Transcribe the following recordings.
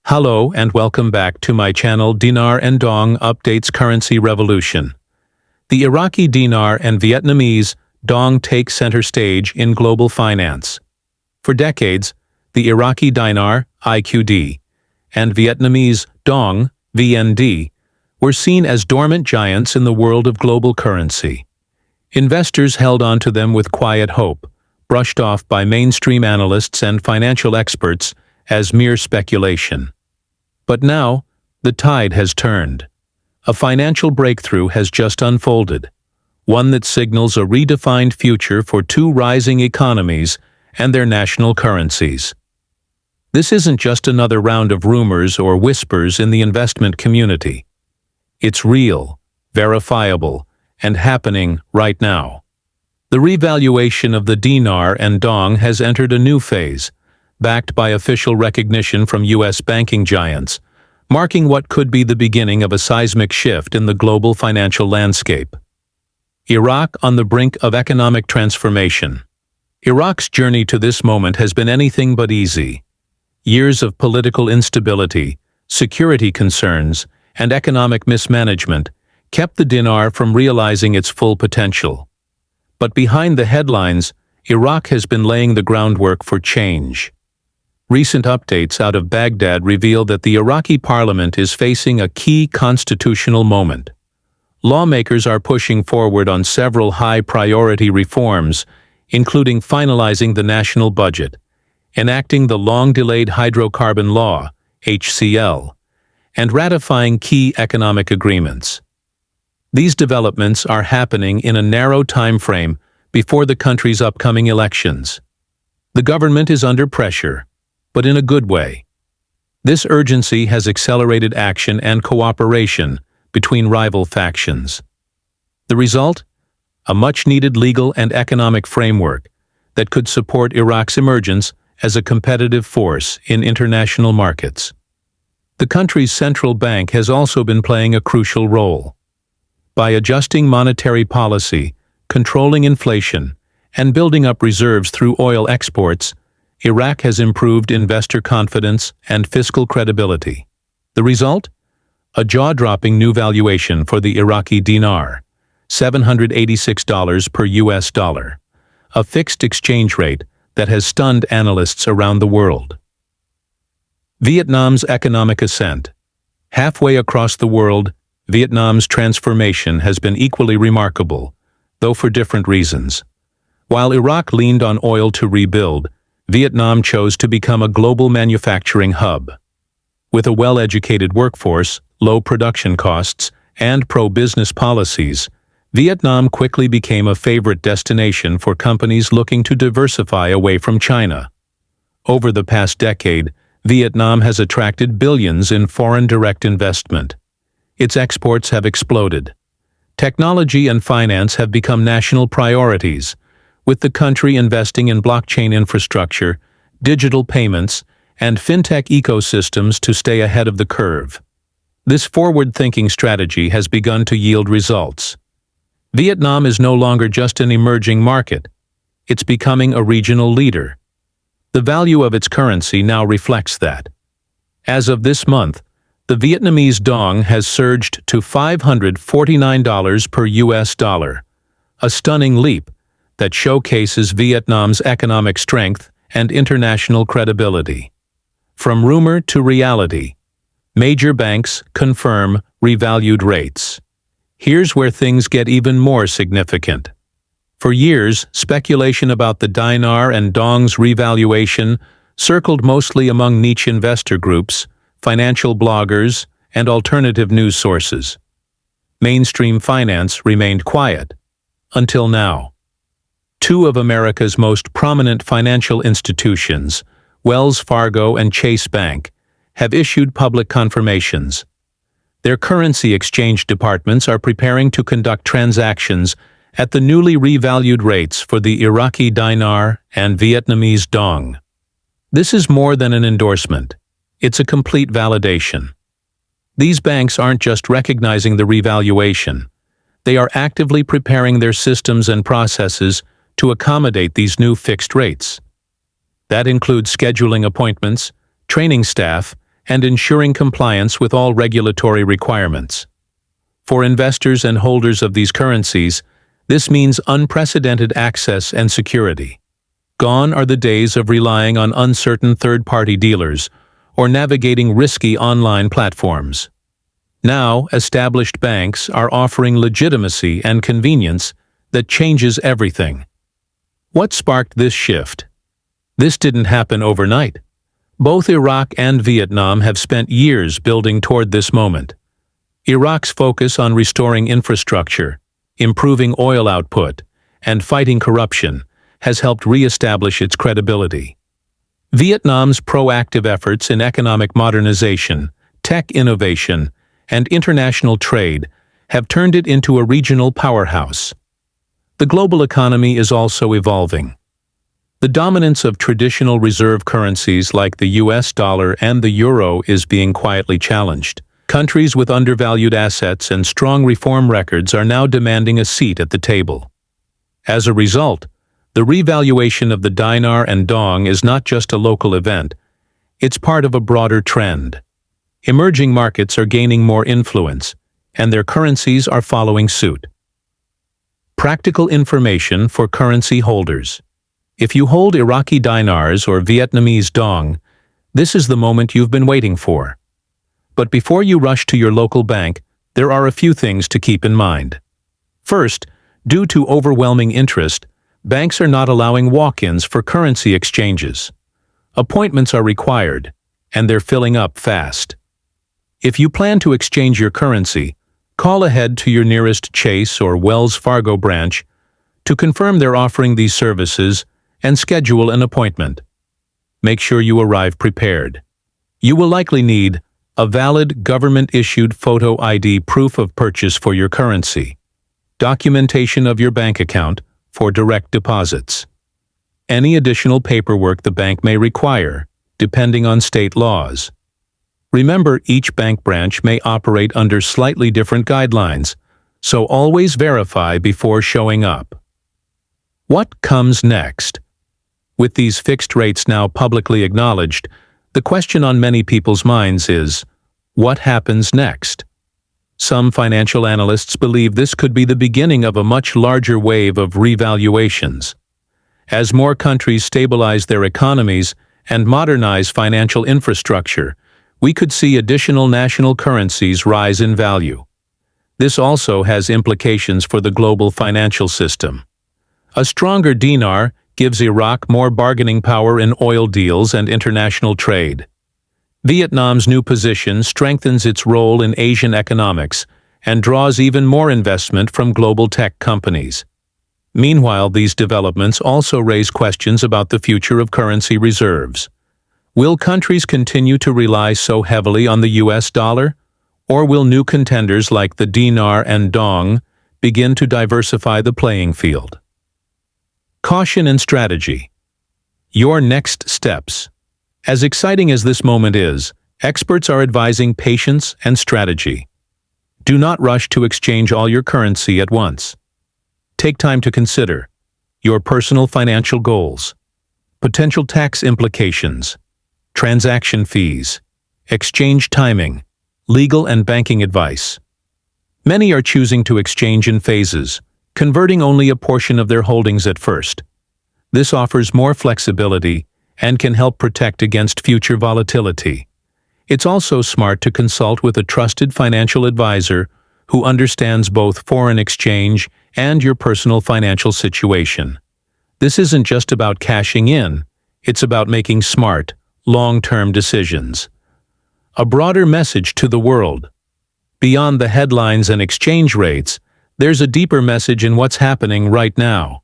Hello and welcome back to my channel Dinar and Dong Updates Currency Revolution. The Iraqi dinar and Vietnamese dong take center stage in global finance. For decades, the Iraqi dinar (IQD) and Vietnamese dong (VND) were seen as dormant giants in the world of global currency. Investors held on to them with quiet hope, brushed off by mainstream analysts and financial experts as mere speculation. But now, the tide has turned. A financial breakthrough has just unfolded, one that signals a redefined future for two rising economies and their national currencies. This isn't just another round of rumors or whispers in the investment community. It's real, verifiable, and happening right now. The revaluation of the dinar and dong has entered a new phase, backed by official recognition from U.S. banking giants, marking what could be the beginning of a seismic shift in the global financial landscape. Iraq on the brink of economic transformation. Iraq's journey to this moment has been anything but easy. Years of political instability, security concerns, and economic mismanagement kept the dinar from realizing its full potential. But behind the headlines, Iraq has been laying the groundwork for change. Recent updates out of Baghdad reveal that the Iraqi parliament is facing a key constitutional moment. Lawmakers are pushing forward on several high-priority reforms, including finalizing the national budget, enacting the long-delayed hydrocarbon law, HCL, and ratifying key economic agreements. These developments are happening in a narrow time frame before the country's upcoming elections. The government is under pressure, but in a good way. This urgency has accelerated action and cooperation between rival factions. The result? A much-needed legal and economic framework that could support Iraq's emergence as a competitive force in international markets. The country's central bank has also been playing a crucial role. By adjusting monetary policy, controlling inflation, and building up reserves through oil exports, Iraq has improved investor confidence and fiscal credibility. The result? A jaw-dropping new valuation for the Iraqi dinar, $786 per US dollar, a fixed exchange rate that has stunned analysts around the world. Vietnam's economic ascent. Halfway across the world, Vietnam's transformation has been equally remarkable, though for different reasons. While Iraq leaned on oil to rebuild, Vietnam chose to become a global manufacturing hub. With a well-educated workforce, low production costs, and pro-business policies, Vietnam quickly became a favorite destination for companies looking to diversify away from China. Over the past decade, Vietnam has attracted billions in foreign direct investment. Its exports have exploded. Technology and finance have become national priorities, with the country investing in blockchain infrastructure, digital payments, and fintech ecosystems to stay ahead of the curve. This forward-thinking strategy has begun to yield results. Vietnam is no longer just an emerging market. It's becoming a regional leader. The value of its currency now reflects that. As of this month, the Vietnamese dong has surged to $549 per US dollar, a stunning leap that showcases Vietnam's economic strength and international credibility. From rumor to reality, major banks confirm revalued rates. Here's where things get even more significant. For years, speculation about the dinar and dong's revaluation circled mostly among niche investor groups, financial bloggers, and alternative news sources. Mainstream finance remained quiet. Until now. Two of America's most prominent financial institutions, Wells Fargo and Chase Bank, have issued public confirmations. Their currency exchange departments are preparing to conduct transactions at the newly revalued rates for the Iraqi dinar and Vietnamese dong. This is more than an endorsement. It's a complete validation. These banks aren't just recognizing the revaluation. They are actively preparing their systems and processes to accommodate these new fixed rates. That includes scheduling appointments, training staff, and ensuring compliance with all regulatory requirements. For investors and holders of these currencies, this means unprecedented access and security. Gone are the days of relying on uncertain third-party dealers or navigating risky online platforms. Now, established banks are offering legitimacy and convenience that changes everything. What sparked this shift? This didn't happen overnight. Both Iraq and Vietnam have spent years building toward this moment. Iraq's focus on restoring infrastructure, improving oil output, and fighting corruption has helped re-establish its credibility. Vietnam's proactive efforts in economic modernization, tech innovation, and international trade have turned it into a regional powerhouse. The global economy is also evolving. The dominance of traditional reserve currencies like the US dollar and the euro is being quietly challenged. Countries with undervalued assets and strong reform records are now demanding a seat at the table. As a result, the revaluation of the dinar and dong is not just a local event, it's part of a broader trend. Emerging markets are gaining more influence, and their currencies are following suit. Practical information for currency holders. If you hold Iraqi dinars or Vietnamese dong, this is the moment you've been waiting for. But before you rush to your local bank, there are a few things to keep in mind. First, due to overwhelming interest, banks are not allowing walk-ins for currency exchanges. Appointments are required, and they're filling up fast. If you plan to exchange your currency, call ahead to your nearest Chase or Wells Fargo branch to confirm they're offering these services and schedule an appointment. Make sure you arrive prepared. You will likely need a valid government-issued photo ID proof of purchase for your currency, documentation of your bank account for direct deposits, any additional paperwork the bank may require, depending on state laws. Remember, each bank branch may operate under slightly different guidelines, so always verify before showing up. What comes next? With these fixed rates now publicly acknowledged, the question on many people's minds is, what happens next? Some financial analysts believe this could be the beginning of a much larger wave of revaluations. As more countries stabilize their economies and modernize financial infrastructure, we could see additional national currencies rise in value. This also has implications for the global financial system. A stronger dinar gives Iraq more bargaining power in oil deals and international trade. Vietnam's new position strengthens its role in Asian economics and draws even more investment from global tech companies. Meanwhile, these developments also raise questions about the future of currency reserves. Will countries continue to rely so heavily on the US dollar, or will new contenders like the dinar and dong begin to diversify the playing field? Caution and strategy. Your next steps. As exciting as this moment is, experts are advising patience and strategy. Do not rush to exchange all your currency at once. Take time to consider your personal financial goals, potential tax implications, transaction fees, exchange timing, legal and banking advice. Many are choosing to exchange in phases, converting only a portion of their holdings at first. This offers more flexibility and can help protect against future volatility. It's also smart to consult with a trusted financial advisor who understands both foreign exchange and your personal financial situation. This isn't just about cashing in, it's about making smart, long-term decisions. A broader message to the world. Beyond the headlines and exchange rates, there's a deeper message in what's happening right now.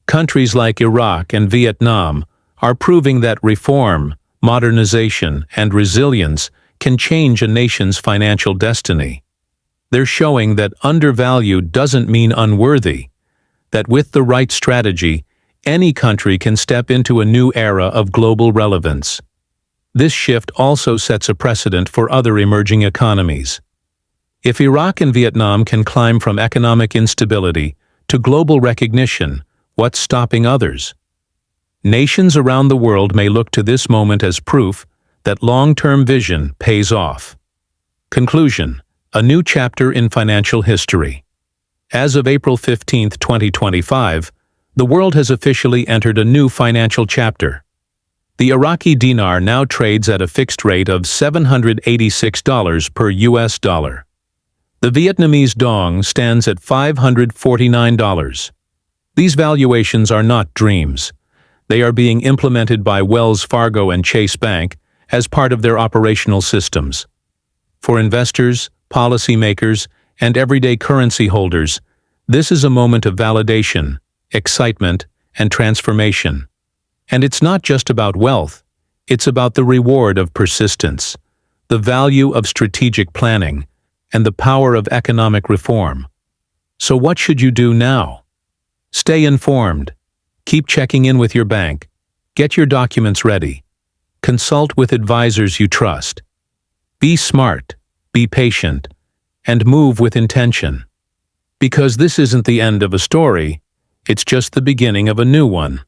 Countries like Iraq and Vietnam are proving that reform, modernization, and resilience can change a nation's financial destiny. They're showing that undervalued doesn't mean unworthy, that with the right strategy, any country can step into a new era of global relevance. This shift also sets a precedent for other emerging economies. If Iraq and Vietnam can climb from economic instability to global recognition, what's stopping others? Nations around the world may look to this moment as proof that long-term vision pays off. Conclusion: a new chapter in financial history. As of April 15, 2025, the world has officially entered a new financial chapter. The Iraqi dinar now trades at a fixed rate of $786 per US dollar. The Vietnamese dong stands at $549. These valuations are not dreams. They are being implemented by Wells Fargo and Chase Bank as part of their operational systems. For investors, policymakers, and everyday currency holders, this is a moment of validation, excitement, and transformation. And it's not just about wealth, it's about the reward of persistence, the value of strategic planning, and the power of economic reform. So what should you do now? Stay informed. Keep checking in with your bank. Get your documents ready. Consult with advisors you trust. Be smart, be patient, and move with intention. Because this isn't the end of a story, it's just the beginning of a new one.